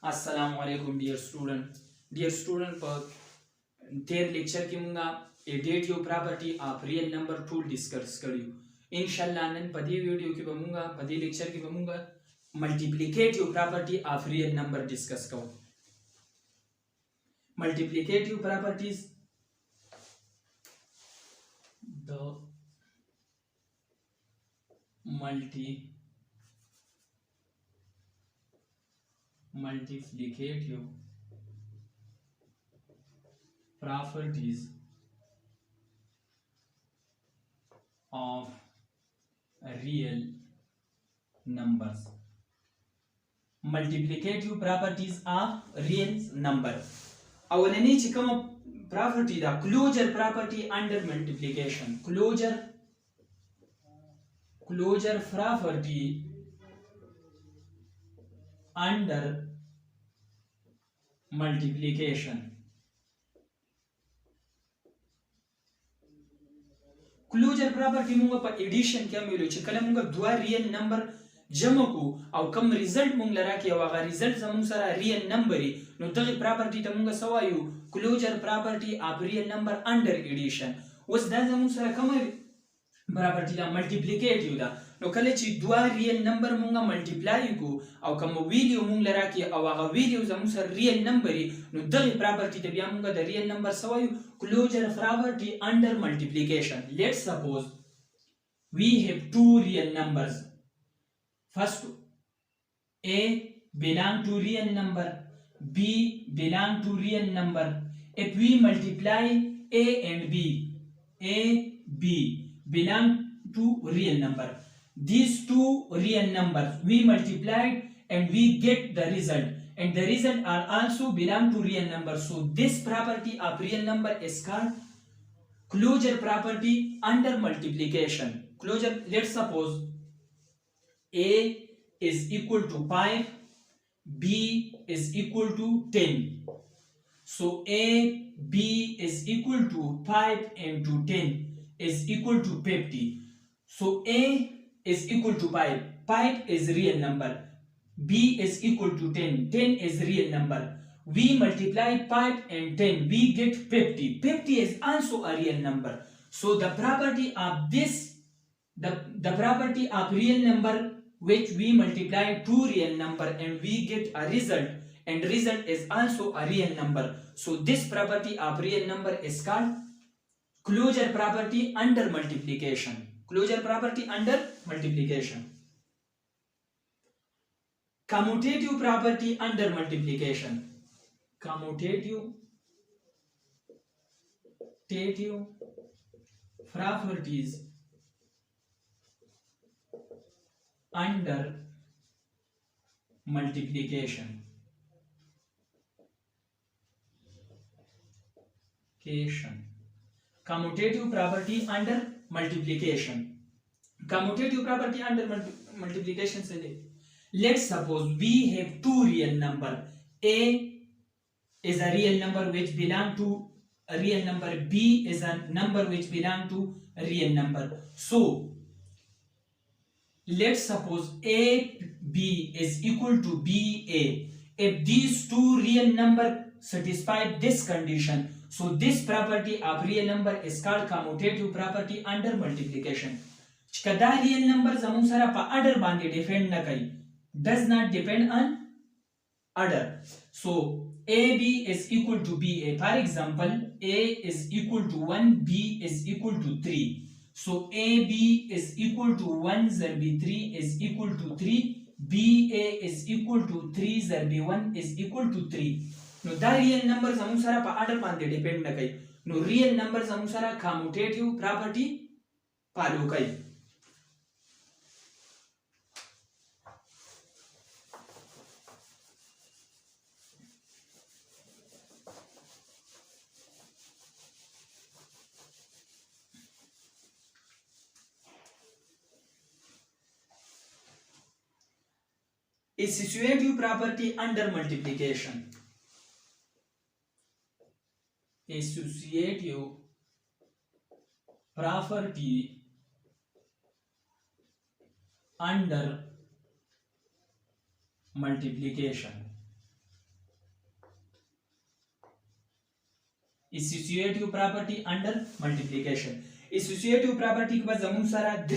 Assalamualaikum dear student पर देर lecture की मुंगा additive property of real number tool discuss करियो इंशाल्लाह नन पदी वीडियो की बमुंगा पदी लेक्चर की बमुंगा multiplicative property of real number discuss करो multiplicative properties the multiplicative properties of real numbers. Multiplicative properties of real number. అవన్నీ చికమ property the closure property under multiplication. Closure property under multiplication. Closure property मुंगा पर addition क्या मिलो छ कला मुंगा दुआ रियल नंबर जमा को او कम रिजल्ट मुंग लरा कि वागा रिजल्ट जमुंग सारा रियल नंबर नो दगी प्रॉपर्टी त मुंगा सवायु closure property of real number under addition वस दा जमुंग सारा कम प्रॉपर्टी दा मल्टीप्लिकेटिव दा नो कले ची दुआ रियल नंबर मुंगा मल्टीप्लाई को او कम वैल्यू मुंग लरा कि वागा वैल्यू जमुंग सारा रियल नंबर नो दगी प्रॉपर्टी त बिया मुंगा द रियल नंबर सवायु closure property under multiplication. Let's suppose we have two real numbers. First, A belong to real number, B belong to real number. If we multiply A and B, A, B belong to real number. These two real numbers we multiplied and we get the result. And the result are also belong to real number. So this property of real number is called closure property under multiplication. Closure, let's suppose A is equal to 5, B is equal to 10. So A, B is equal to 5 into 10 is equal to 50. So A is equal to 5. 5 is real number. B is equal to 10. 10 is real number. We multiply 5 and 10. We get 50. 50 is also a real number. So the property of this, the property of real number which we multiply two real number and we get a result, and result is also a real number. So this property of real number is called closure property under multiplication. Closure property under multiplication. Commutative property under multiplication. Commutative properties under multiplication. Commutative property under multiplication. Commutative property under multiplication से ले. Let's suppose we have two real number. A is a real number which belong to a real number. B is a number which belong to a real number. So let's suppose AB is equal to BA. If these two real number satisfy this condition, so this property of real number is called commutative property under multiplication. Kada real number zamung sara pa order bande depend na kai. Does not depend on order. So AB is equal to BA. For example, A is equal to 1, B is equal to 3. So AB is equal to 1 zarbi 3 is equal to 3. BA is equal to 3 zarbi 1 is equal to 3. No the real numbers zamung sara pa order bande depend na kai. No real numbers zamung sara commutative property follow kai. Associative property under multiplication. Associative property under multiplication. associative property under multiplication. associative property के बाद जमुन सारा 3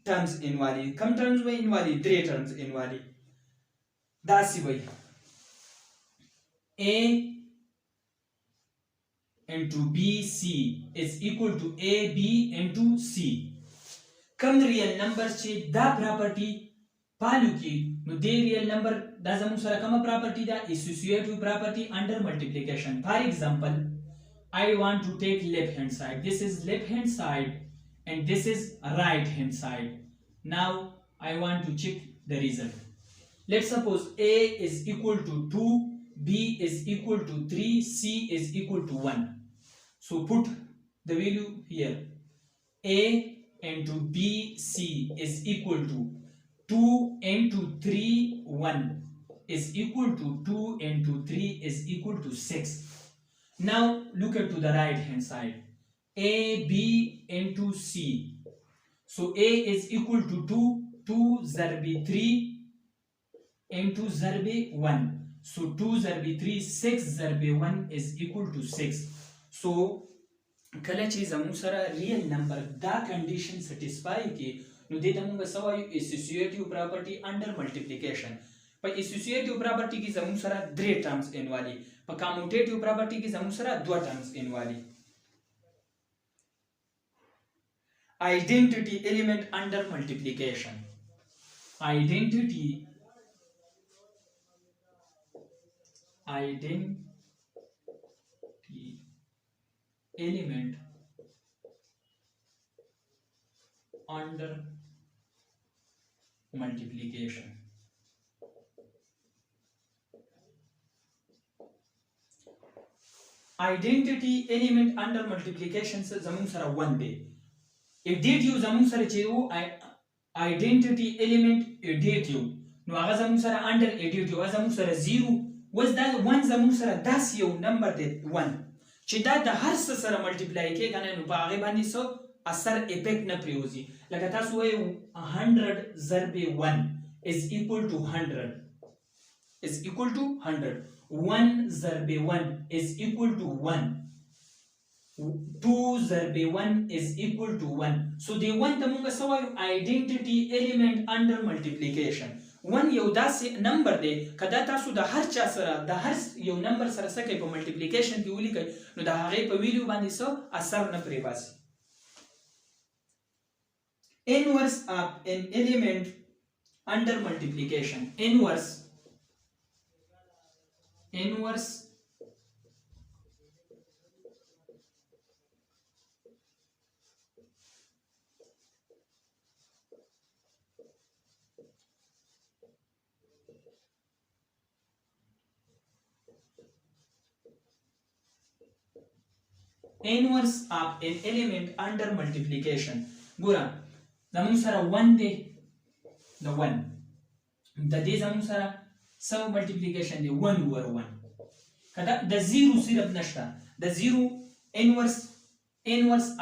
terms इनवाली कम terms में इनवाली 3 terms इनवाली दासी वही a into b c is equal to a b into c come real number से दा property पालू की no दे real number दा जमुन सारा कम प्रॉपर्टी दा associative property under multiplication. For example, I want to take left hand side. This is left hand side and this is right hand side. Now I want to check the result. Let's suppose a is equal to 2, b is equal to 3, c is equal to 1. So put the value here. A into b c is equal to 2 into 3 1 is equal to 2 into 3 is equal to 6. Now look at to the right hand side. A b into c. So a is equal to 2 zarbi 3 into zarbi 1. So 2 zarbi 3 6 zarbi 1 is equal to 6. So کله چې زموږ سره ریل نمبر دا کنډیشن سټیسفای کی نو دې ته موږ سوایو اسوسییټیو پراپرټي انډر ملټیپلیکیشن. په اسوسییټیو پراپرټي کې زموږ سره 3 ټرمز انوالي په کاموټیټیو پراپرټي کې زموږ سره 2 ټرمز انوالي. آیډنټیټي ایلیمنٹ انډر ملټیپلیکیشن. آیډنټیټي element under multiplication. Identity element under multiplication से जमुन सरा 1 दे additive जमुन सरा चेयो identity element additive no आगा जमुन सरा under additive आगा जमुन सरा 0 was that 1 जमुन सरा 10 यो number they 1 چې دا د هر څه سره ملټیپلای کېږي نو په هغه باندې څه اثر افیکټ نه پریوزي. لکه تاسو وایي 100 ضرب 1 is equal to 100 is equal to 100. 1 ضرب 1 is equal to 1. 2 ضرب 1 is equal to 1. So they want the موږ څه وایو identity element under multiplication. 1 یو داسې نمبر دی کدا تاسو د هر چا سره د هر یو نمبر سره څه کوي په ملټیپلیکیشن کې ولیکئ نو د هغې په ویلیو باندې څه اثر نه پرې باسي. inverse of an element under multiplication. inverse inverse of an element under multiplication. ګوره زموږ سره 1 دی د 1 د دې زموږ سره څه ملټیپلیکیشن دی 1 over 1 کدا د 0 صرف نشته د 0 inverse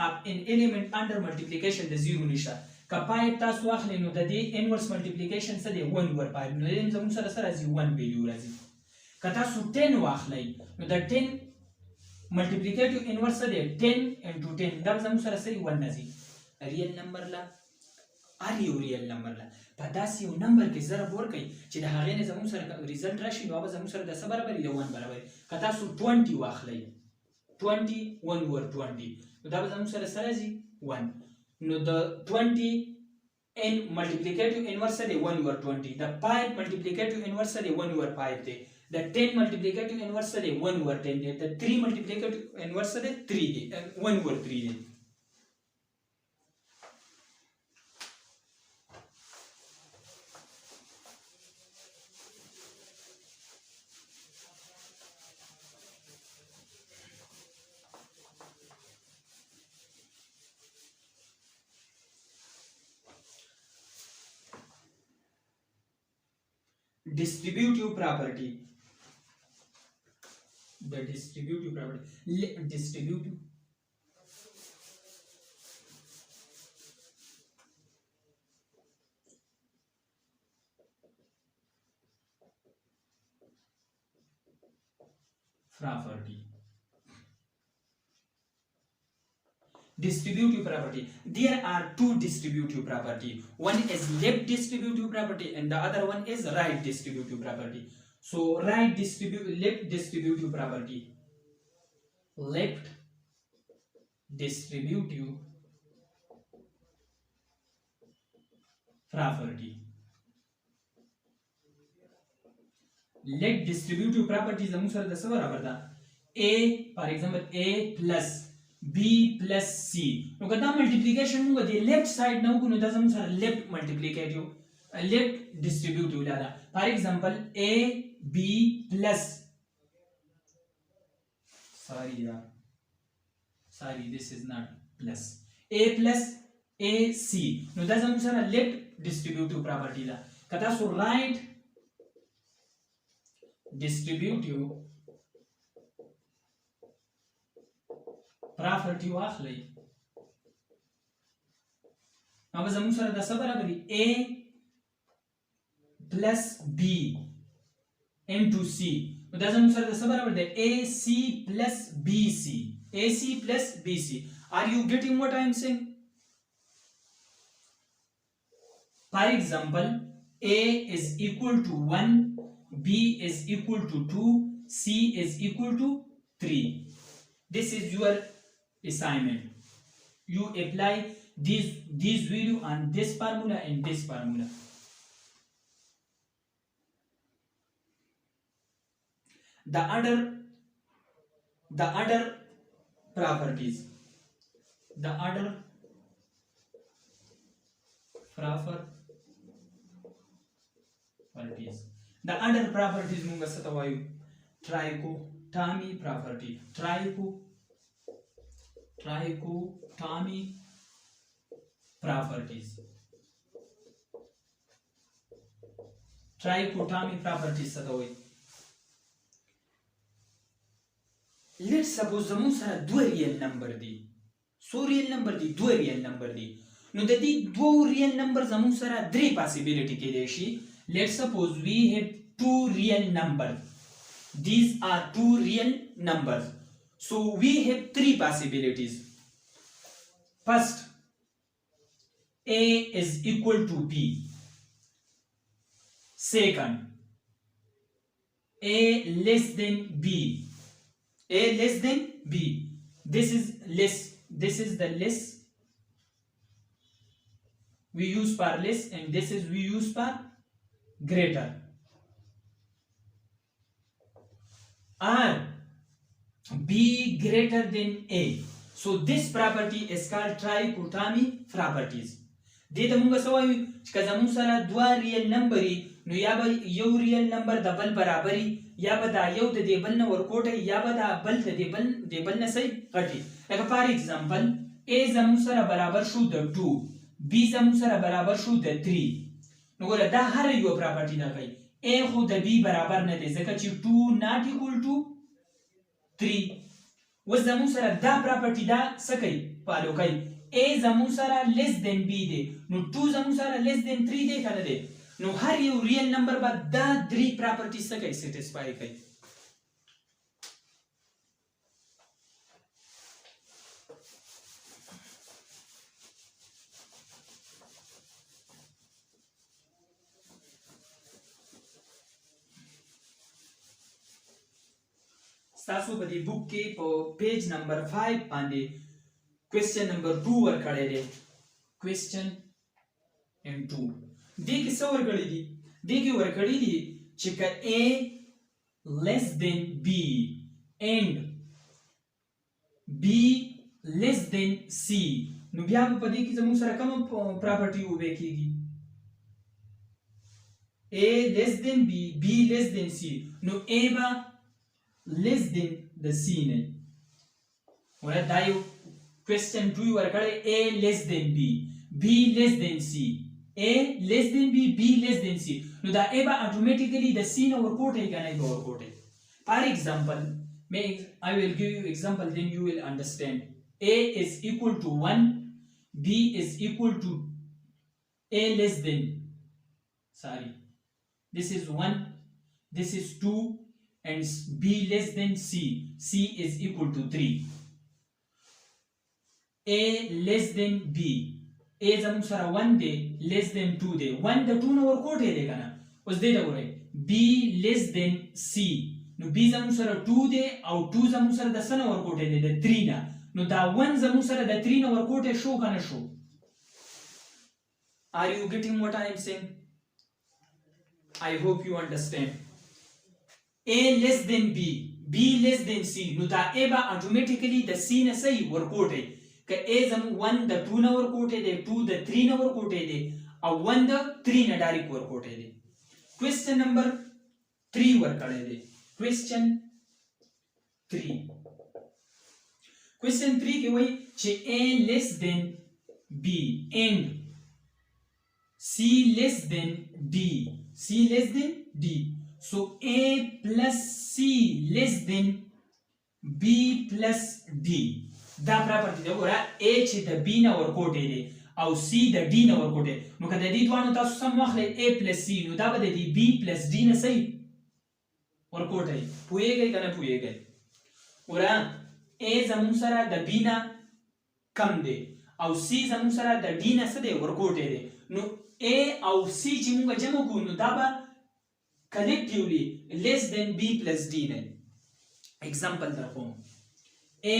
of an element under multiplication د 0 نشته که پای تاسو واخلئ نو د دې inverse multiplication څه دی 1 over 5 نو دې زموږ سره سره راځي 1 ویلیو راځي. که تاسو 10 واخلئ نو د 10 multiplicative inverse they 10 into 10 دا زموږ سره سره 1 نزي ریل نمبر لا ار یو ریل نمبر لا په داسې یو نمبر کې ضرب ورکړي چې د هغې نه زموږ سره ریزلټ راشي نو هغه زموږ سره د څه برابر د 1 برابر. که تاسو 20 واخلئ 20 1 over 20 نو دا زموږ سره سره راځي 1 نو د 20 n multiplicative inverse they 1 over 20 د 5 multiplicative inverse they 1 over 5 they the 10 multiplicative inverse they 1 over 10 they the 3 multiplicative inverse they 3 they 1 over 3 they. Distributive property. The distributive property. Distributive property. distributive property. There are two distributive property. One is left distributive property and the other one is right distributive property. So left distributive property. Left distributive property. Let distributive properties زموږ سره د څه برابر ده a for example a plus b plus c نو که دا ملټیپلیکیشن موږ د لیفت سایډ نه وکړو نو دا زموږ سره لیفت ملټیپلیکیټیو لیفت ډیسټریبیوټیو لاله for example a b plus sorry this is not plus a plus a c نو دا زموږ سره لیفت ډیسټریبیوټیو پراپرټی ده که تاسو رائټ distributive property واخلئ نو به زموږ سره د څه برابر دي a plus b into c نو دا زموږ سره د څه برابر دی ac plus bc ac plus bc. Are you getting what I am saying? For example, a is equal to 1, b is equal to 2, c is equal to 3. This is your assignment. You apply this value on this formula and this formula. The other properties. The other properties. The other properties munga satavayu trichotomy property. Trichotomy properties. Trichotomy properties satavayu. Let's suppose زموږ سره دوه ریل نمبر دي. سو ریل نمبر دي، دوه ریل نمبر دي. نو د دې دوه ریل نمبر زموږ سره درې پاسیبیلیټي کېدای شي. Let's suppose we have two real numbers. These are two real numbers. So we have three possibilities. First, A is equal to B. Second, A less than B. A less than B. This is less. This is the less we use for less, and this is we use for greater. Or B greater than A. So this property is called trichotomy properties. دې ته موږ څه وایو چې که زموږ سره دوه ریل نمبر وي نو یا به یو ریل نمبر د بل برابري یا به دا یو د دې بل نه ورکوټی یا به دا بل د دې بل نه څه غټي. لکه فار ایگزامپل A زموږ سره برابر شو د 2، B زموږ سره برابر شو د 3. نو ګوره دا هر یو پراپرټي دا کوي A خو د B برابر نه دی ځکه چې 2 not equal to 3. اوس زموږ سره دا پراپرټي دا څه کوي فالو کوي A زموږ سره less than B دی نو 2 زموږ سره less than 3 دی کنه دی نو هر یو ریل نمبر به دا درې پراپرټي څه کوي سټیسفای کوي. تاسو په دې بوک کې په پیج نمبر 5 باندې کوېسچن نمبر 2 ورکړی دی. کوېسچن and 2 دې کې څه ورکړی دي؟ دې کې ورکړی دي چې که A less than B and B less than C نو بیا په دې کې زموږ سره کومه پراپرټي وبې کېږي؟ A less than B, B less than C. نو A به less than the C نه ولې دا یو question 2 ورکړی A less than B, B less than C. A less than B, B less than C. نو دا A به automatically د C نه ورکوټی کنه به ورکوټی. For example, I will give you example then you will understand. A is equal to 1, B is equal to A less than, sorry, this is 1, this is 2 and B less than C. C is equal to 3. a less than b a زمون سره 1 دی less than 2 دی 1 د 2 نه ورکوټه دی کنه اوس دې ته وره b less than c نو b زمون سره 2 دی او 2 زمون سره د سنه ورکوټه دی د 3 نه نو دا 1 زمون سره د 3 نه ورکوټه شو کنه شو Are you getting what I am saying? I hope you understand. A less than B, B less than C. نو دا A با automatically د C نه صحیح ورکوټه که A زمو 1 د 2 نه ورکوټه دی 2 د 3 نه ورکوټه دی او 1 د 3 نه ډایرکټ ورکوټه دی. Question number 3 ورکړی دی. Question 3. Question 3 کې وایي چې A less than B and C less than D. C less than D. So A plus C less than B plus D. دا پراپرټي دا ګوره A چې د B نه ورکوټې دی او C د D نه ورکوټې نو که د دې دوانو تاسو سم واخلئ A plus C نو دا به د دې B plus D نه صحیح ورکوټئ پوهېږئ که نه پوهېږئ ګوره A زموږ سره د B نه کم دی او C زموږ سره د D نه څه دی ورکوټې دی نو A او C چې موږ جمع کوو نو دا به collectively less than B plus D نه example در کوم A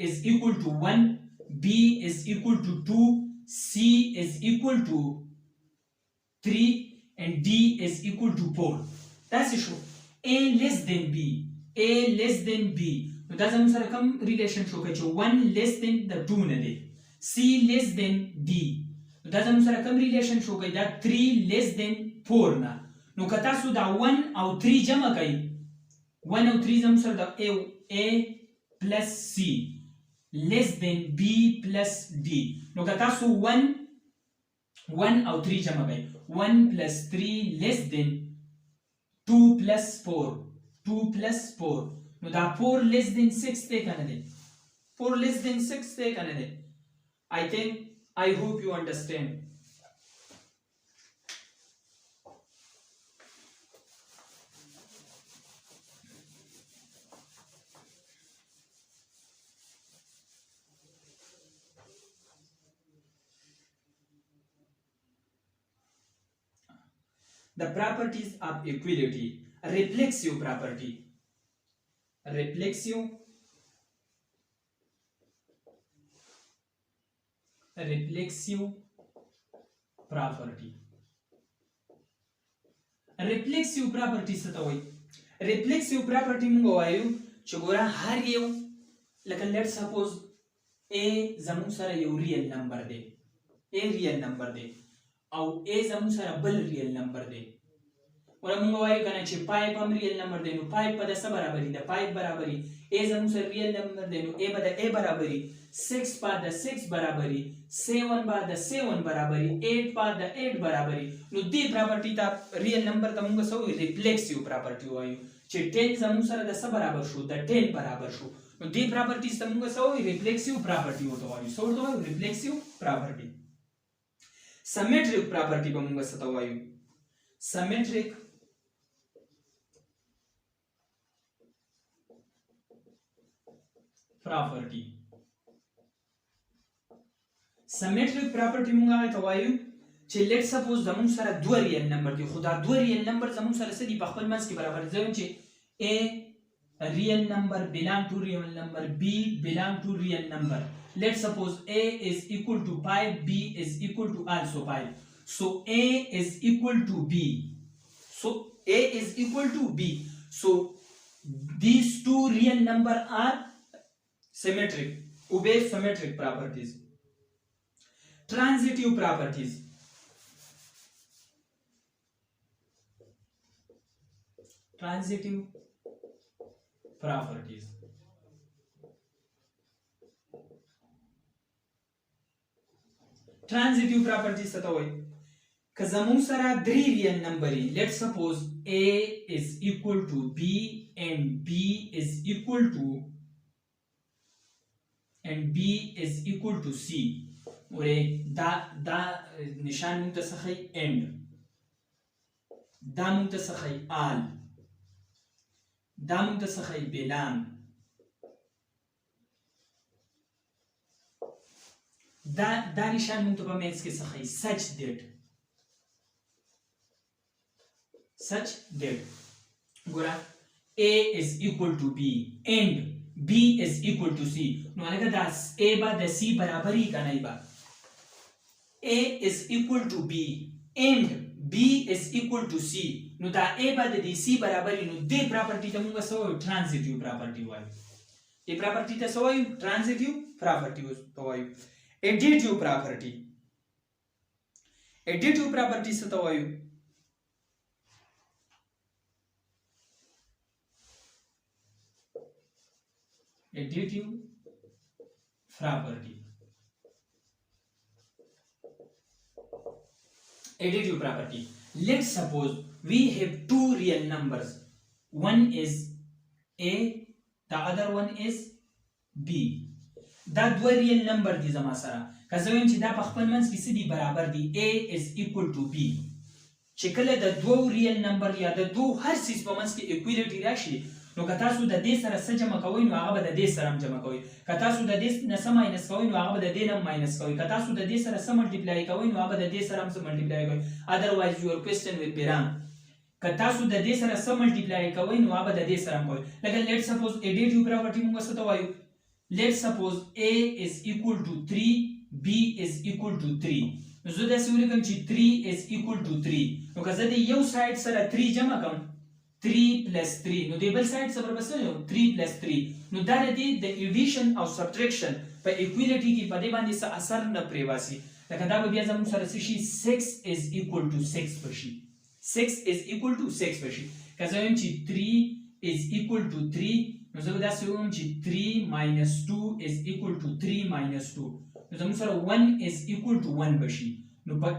is equal to 1 B is equal to 2 C is equal to 3 and D is equal to 4 تاسې شو A less than B A less than B نو دا زموږ سره کوم ریلیشن شو که چې 1 less than د 2 نه دی C less than D دا زموږ سره کوم ریلیشن شو کوي دا 3 less than 4 نه نو که تاسو دا 1 او 3 جمع کوئ 1 او 3 زموږ سره دا A plus C less than B plus D نو که تاسو 1 او 3 جمع کوئ 1 plus 3 less than 2 plus 4 2 plus 4 نو دا 4 less than 6 دی که نه دی 4 less than 6 دی که نه دی I hope you understand. The properties of equality. Reflexive property. Reflexive property. Reflexive property څه ته وایي reflexive property موږ وایو چې ګوره هر یو لکه let suppose A زموږ سره یو ریل نمبر دی A ریل نمبر دی او A زموږ سره بل ریل نمبر دی ګوره موږ وایو کنه چې 5 هم ریل نمبر دی نو 5 په د څه برابري د 5 برابري A زموږ سره ریل نمبر دی نو A به د A برابري 6 با د 6 برابري 7 با د 7 برابري 8 با د 8 برابري نو دې پراپرټي ته ریل نمبر ته موږ څه وایو ریفلیکسیو پراپرټي وایو چې 10 زموږ سره د څه برابر شو د 10 برابر شو نو دې پراپرټیز ته موږ څه وایو ریفلیکسیو پراپرټي ورته وایو څه ورته وایو ریفلیکسیو پراپرټي سیمیټریک پراپرټي به موږ څه ته وایو سیمیټریک property symmetric property موږ هغه ته وایو چې let suppose زموږ سره دوه ریل نمبر دي خو دا دوه ریل نمبر زموږ سره څه دي په خپل منځ کې برابر دي ځکه چې A real number belong to real number B belong to real number let suppose A is equal to 5 B is equal to also 5 so A is equal to B so A is equal to B so these two real number are symmetric obey symmetric properties transitive properties transitive properties transitive properties څه ته وایي که زموږ سره درې ریل نمبر let suppose A is equal to B and B is equal to and B is equal to C ورې دا نشان موږ ته څه ښیي end دا موږ ته څه ښیي all دا موږ ته څه ښیي belong دا نشان موږ ته په مینس کې څه ښیي such that ګوره A is equal to B and B is equal to C نو هغه دا A به د C برابرۍ کنه با A is equal to B and B is equal to C نو دا A به د C برابرۍ نو دې پراپرټي ته موږ څه وایو ترانزیټیو پراپرټي وایو دې پراپرټي ته څه وایو ترانزیټیو پراپرټي ته وایو additive property څه ته وایو additive property let's suppose we have two real numbers one is A the other one is B دا دوه ریل نمبر دي زما سره که زه وایم چې دا په خپل منځ کې څه دي برابر دي A is equal to B چې کله د دوو ریل نمبر یا د دوو هر څیز په منځ کې اکویلیټي راشي نو که تاسو د دې سره څه جمع کوئ نو هغه به د دې سره هم جمع کوئ که تاسو د دې نه څه ماینس کوئ نو هغه به د دې نه ماینس کوئ که تاسو د دې سره څه ملټیپلای کوئ نو هغه به د دې سره هم څه ملټیپلای کوئ otherwise your question will be wrong که تاسو د دې سره څه ملټیپلای کوئ نو هغه به د دې سره هم کوئ لکه let's suppose additive property موږ څه ته وایو let's suppose A is equal to 3 B is equal to 3 نو زه داسې ولیکم چې 3 is equal to 3 نو که زه د یو سایډ سره 3 جمع کړم 3 plus 3 نو د بل سایډ سره به څه 3 plus 3 نو دا د ایډیشن او سبټریکشن په ایکویلیټي کې په دې باندې څه اثر نه پریواسي لکه دا به بیا زموږ سره څه شي 6 is equal to 6 بشي 6 is equal to 6 بشي که زه وایم چې 3 is equal to 3 نو زه به داسې ووایم چې 3 minus 2 is equal to 3 minus 2 نو زموږ سره 1 is equal to 1 بشي نو په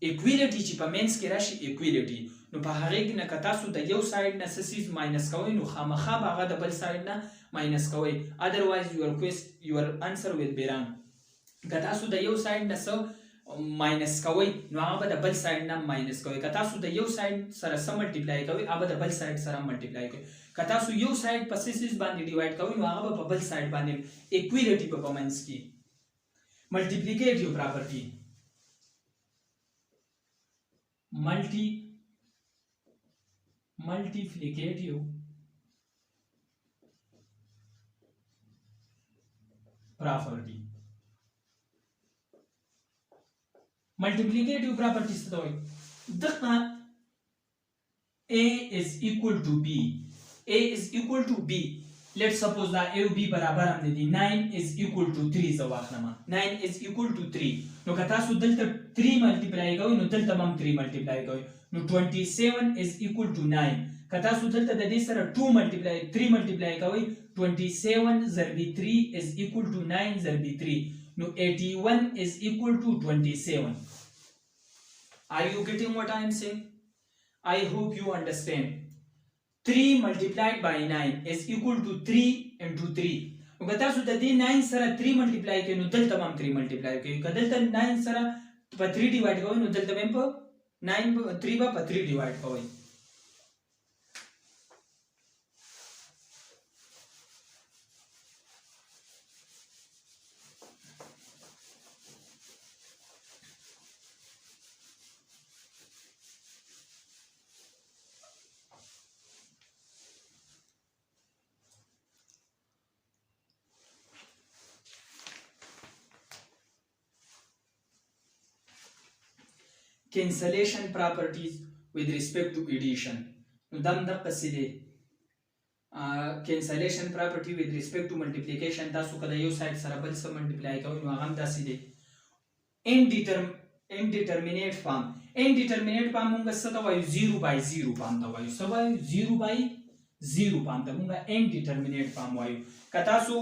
ایکویلیټي چې په مینس کې راشي ایکویلیټي نو په هغې کې نه که تاسو د یو سایډ نه څه څیز ماینس کوئ نو خامخا به هغه د بل سایډ نه ماینس کوئ otherwise your answer will be wrong که تاسو د یو سایډ نه څه ماینس کوئ نو هغه به د بل سایډ نه ماینس کوئ که تاسو د یو سایډ سره څه ملټیپلای کوئ هغه به د بل سایډ سره ملټیپلای کوئ که تاسو یو سایډ په څه څیز باندې ډیوایډ کوئ نو هغه به په بل سایډ باندې ایکویلیټي په منځ کې ملټیپلیکیټیو پراپرټي multiplicative property multiplicative property څه ته وایي دغه A is equal to B A is equal to B let's suppose that A او B برابر هم دي 9 is equal to 3 زه واخلم 9 is equal to 3 نو که تاسو دلته 3 ملټیپلای کوئ نو دلته هم 3 ملټیپلای کوئ نو 27 is equal to 9 که تاسو دلته د دې سره 3 ملټیپلای کوئ 27 ضربې 3 is equal to 9 ضربې 3 نو 81 is equal to 27 are you getting what I am saying I hope you understand 3 multiplied by 9 is equal to 3 into 3 نو که تاسو د دې 9 سره 3 ملټیپلای کوئ نو دلته هم 3 ملټیپلای کوئ که دلته 9 سره په 3 ډیوایډ کوئ نو دلته هم په 9 3 به په 3 ډیوایډ کوئ cancellation properties with respect to addition نو دم د قصیده cancellation property with respect to multiplication تاسو کله یو سایډ سره بل سره ملټیپلای کوئ نو هغه هم داسې دی indeterminate form موږ څه ته وایو 0 by 0 فارم ته وایو څه وایو 0 by 0 فارم ته موږ indeterminate form وایو که تاسو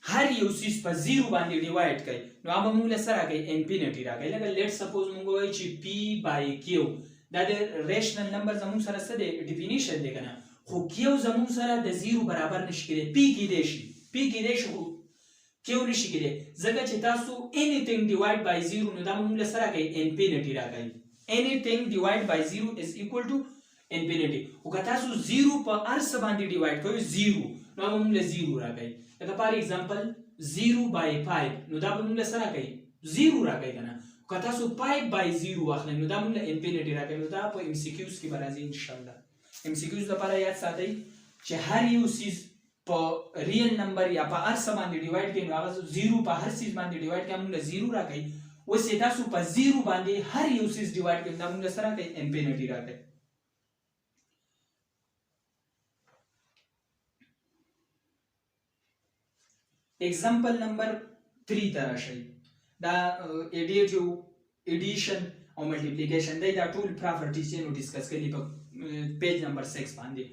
هر یو سیس په 0 باندې ډیوایډ کړئ نو هغه موږ له سره راکوي انفینټي راکوي لکه لیټ سپوز موږ وایو چې P by Q دا د ریشنل نمبر زموږ سره څه دی ډیفینیشن دی کنه خو Q زموږ سره د 0 برابر نشي کېدی P کېدی شي خو Q نشي کېدی ځکه چې تاسو anything divide by 0 نو دا موږ له سره راکوي انفینټي راکوي anything divide by 0 is equal to infinity او که تاسو 0 په هر څه باندې ډیوایډ کوئ 0 نو موږ له 0 راکوي لکه فار ایگزامپل 0/5 نو دا به موږ سره کوي 0 راکوي کنه که تاسو 5/0 واخلئ نو دا موږ انفینټي راکوي نو دا په ام سی کیوز کې به راځي ان شاء الله ام سی کیوز لپاره یاد ساتئ چې هر یو سیز په ریل نمبر یا په هر څه باندې ډیوایډ کړئ نو هغه 0 په هر سیز باندې ډیوایډ کړئ موږ 0 راکوي اوس تاسو په 0 باندې هر یو سیز ډیوایډ کړئ دا موږ سره کوي انفینټي راکوي example number 3 तरह शई दा additive addition और multiplication दा tool properties know discuss करी पे page number 6 बांधे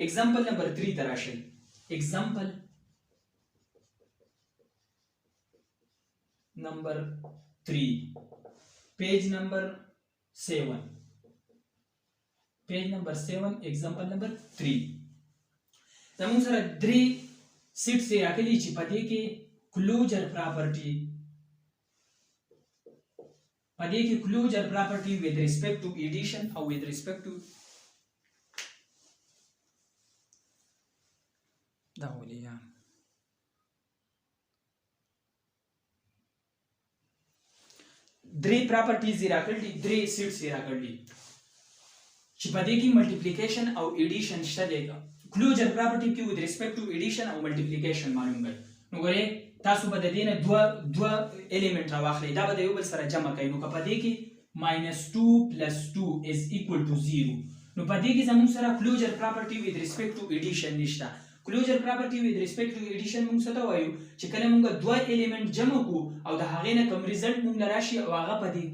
example number 3 तरह शई example number 3 page number 7 example number 3 زمون سره 3 set से राखेली چې پدې کې closure property with respect to addition or with respect to دا ولیا درې پراپرټیز راکړلې درې سیټس راکړلې چې پدې کې ملټیپلیکیشن او ایډیشن شته دی closure property की विद रिस्पेक्ट टू एडिशन और multiplication मालूम गई नो गरे تاسو به د دې نه دوا الیمنٹ راواخلئ دا به د یو بل سره جمع کوي نو که په دې کې -2 + 2 = 0 نو په دې کې زموږ سره closure property with respect to addition نشته closure property with respect to addition موږ څه ته وایو چې کله موږ دوا الیمنٹ جمع کو او د هغې نه کوم ریزلټ موږ راشي او هغه په دې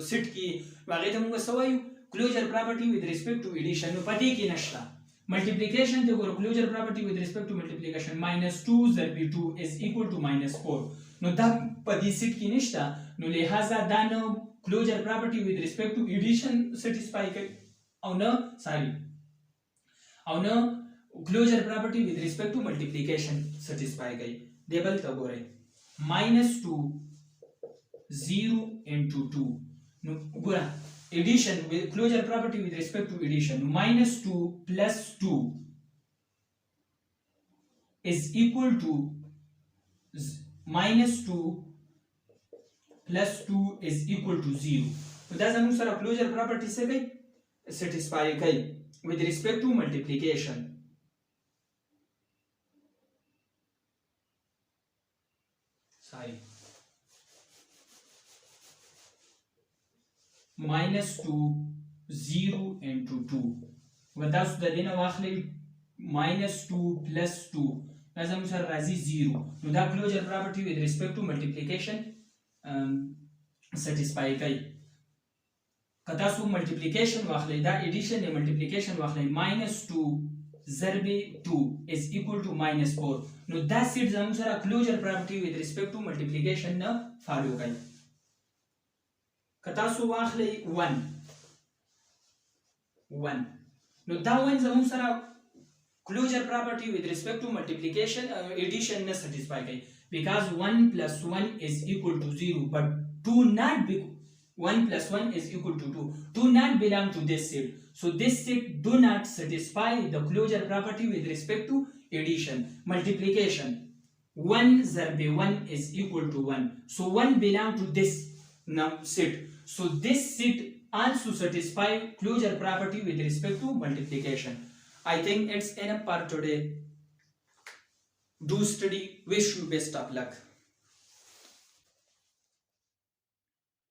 سیټ کې هغې ته موږ څه وایو closure property with respect to addition نو په دې کې نشته multiplication the closure property with respect to multiplication -2 ضرب 2 is equal to -4 نو دا په دې سیټ کې نشته نو لہذا دا نو closure property with respect to addition satisfy کوي او نه closure property with respect to multiplication satisfy کوي دی بل ته ګورئ -2 0 into 2 نو ګوره addition with closure property with respect to addition -2 + 2 is equal to -2 + 2 is equal to 0 دا زموږ سره closure property څه کوي satisfy کوي with respect to multiplication -2 0 into 2 وتاسو د دې نه واخلئ -2 + 2 دا زموږ سره راځي 0 نو دا closure property with respect to multiplication satisfy کوي که تاسو multiplication واخلئ دا addition یا multiplication واخلئ -2 ضرب 2 is equal to -4 نو دا سیټ زموږ سره closure property with respect to multiplication نه فالو کوي کتاسو واخلئ 1 نو دا 1 زموږ سره closure property with respect to multiplication addition نه satisfy کوي because 1 + 1 is equal to 0 but 1 + 1 is equal to 2 do not belong to this set so this set do not satisfy the closure property with respect to addition multiplication 1 ضرب 1 is equal to 1 so 1 belong to this set so this set also satisfy closure property with respect to multiplication I think it's enough for today do study wish you best of luck